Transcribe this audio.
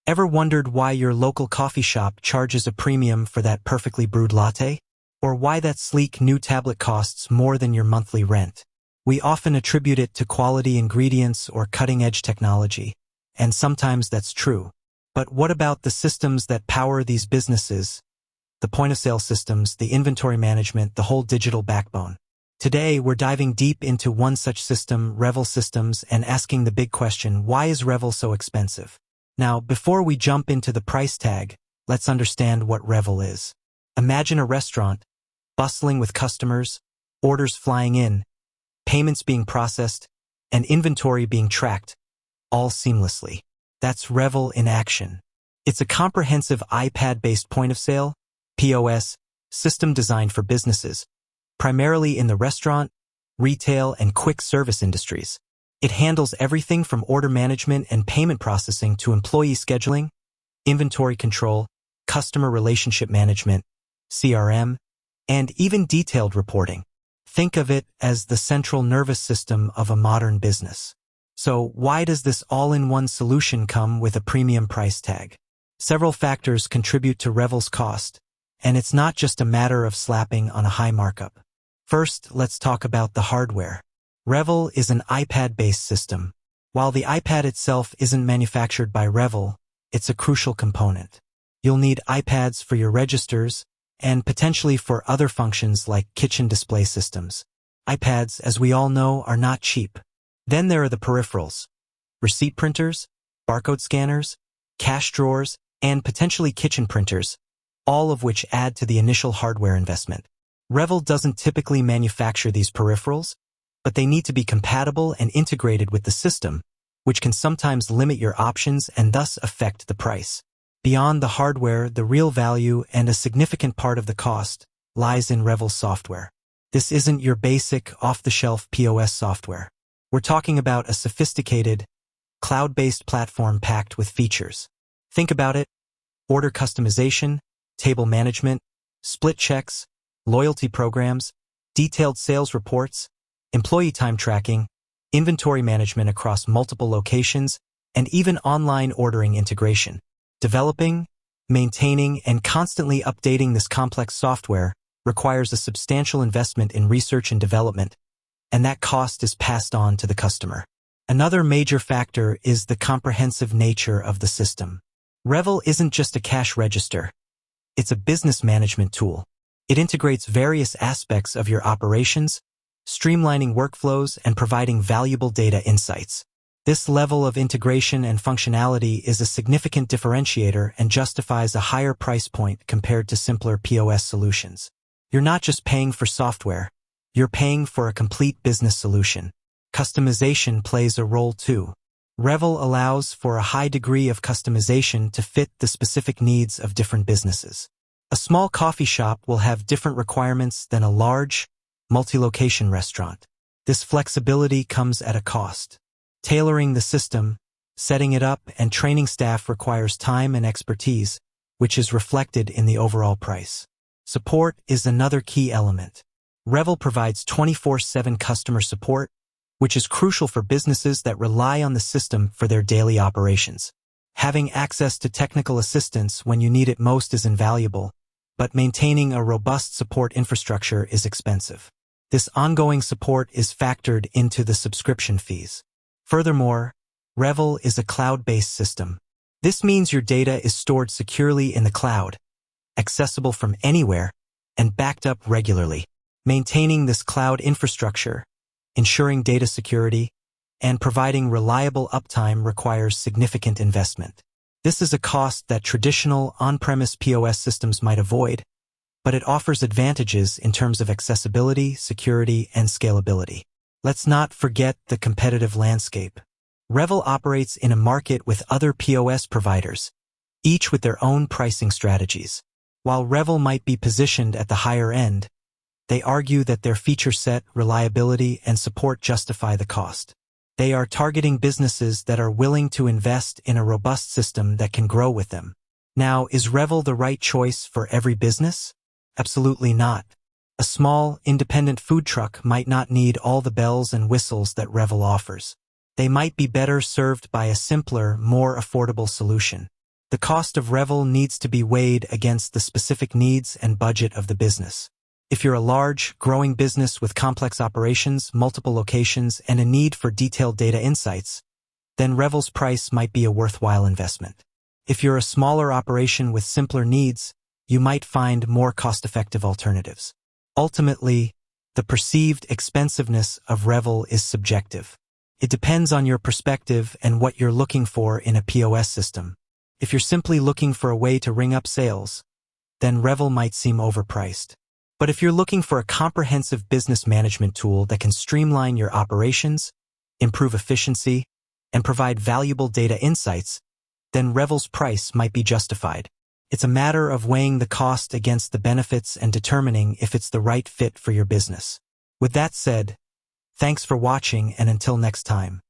Ever wondered why your local coffee shop charges a premium for that perfectly brewed latte? Or why that sleek new tablet costs more than your monthly rent? We often attribute it to quality ingredients or cutting-edge technology, and sometimes that's true. But what about the systems that power these businesses? The point-of-sale systems, the inventory management, the whole digital backbone. Today, we're diving deep into one such system, Revel Systems, and asking the big question, why is Revel so expensive? Now, before we jump into the price tag, let's understand what Revel is. Imagine a restaurant, bustling with customers, orders flying in, payments being processed, and inventory being tracked, all seamlessly. That's Revel in action. It's a comprehensive iPad-based point-of-sale, POS, system designed for businesses, primarily in the restaurant, retail, and quick service industries. It handles everything from order management and payment processing to employee scheduling, inventory control, customer relationship management, CRM, and even detailed reporting. Think of it as the central nervous system of a modern business. So why does this all-in-one solution come with a premium price tag? Several factors contribute to Revel's cost, and it's not just a matter of slapping on a high markup. First, let's talk about the hardware. Revel is an iPad-based system. While the iPad itself isn't manufactured by Revel, it's a crucial component. You'll need iPads for your registers and potentially for other functions like kitchen display systems. iPads, as we all know, are not cheap. Then there are the peripherals, receipt printers, barcode scanners, cash drawers, and potentially kitchen printers, all of which add to the initial hardware investment. Revel doesn't typically manufacture these peripherals, but they need to be compatible and integrated with the system, which can sometimes limit your options and thus affect the price. Beyond the hardware, the real value and a significant part of the cost lies in Revel's software. This isn't your basic, off-the-shelf POS software. We're talking about a sophisticated, cloud-based platform packed with features. Think about it: order customization, table management, split checks, loyalty programs, detailed sales reports, employee time tracking, inventory management across multiple locations, and even online ordering integration. Developing, maintaining, and constantly updating this complex software requires a substantial investment in research and development, and that cost is passed on to the customer. Another major factor is the comprehensive nature of the system. Revel isn't just a cash register. It's a business management tool. It integrates various aspects of your operations, streamlining workflows and providing valuable data insights. This level of integration and functionality is a significant differentiator and justifies a higher price point compared to simpler POS solutions. You're not just paying for software, you're paying for a complete business solution. Customization plays a role too. Revel allows for a high degree of customization to fit the specific needs of different businesses. A small coffee shop will have different requirements than a large, multi-location restaurant. This flexibility comes at a cost. Tailoring the system, setting it up, and training staff requires time and expertise, which is reflected in the overall price. Support is another key element. Revel provides 24/7 customer support, which is crucial for businesses that rely on the system for their daily operations. Having access to technical assistance when you need it most is invaluable, but maintaining a robust support infrastructure is expensive. This ongoing support is factored into the subscription fees. Furthermore, Revel is a cloud-based system. This means your data is stored securely in the cloud, accessible from anywhere, and backed up regularly. Maintaining this cloud infrastructure, ensuring data security, and providing reliable uptime requires significant investment. This is a cost that traditional on-premise POS systems might avoid, but it offers advantages in terms of accessibility, security, and scalability. Let's not forget the competitive landscape. Revel operates in a market with other POS providers, each with their own pricing strategies. While Revel might be positioned at the higher end, they argue that their feature set, reliability, and support justify the cost. They are targeting businesses that are willing to invest in a robust system that can grow with them. Now, is Revel the right choice for every business? Absolutely not. A small, independent food truck might not need all the bells and whistles that Revel offers. They might be better served by a simpler, more affordable solution. The cost of Revel needs to be weighed against the specific needs and budget of the business. If you're a large, growing business with complex operations, multiple locations, and a need for detailed data insights, then Revel's price might be a worthwhile investment. If you're a smaller operation with simpler needs, you might find more cost-effective alternatives. Ultimately, the perceived expensiveness of Revel is subjective. It depends on your perspective and what you're looking for in a POS system. If you're simply looking for a way to ring up sales, then Revel might seem overpriced. But if you're looking for a comprehensive business management tool that can streamline your operations, improve efficiency, and provide valuable data insights, then Revel's price might be justified. It's a matter of weighing the cost against the benefits and determining if it's the right fit for your business. With that said, thanks for watching, and until next time.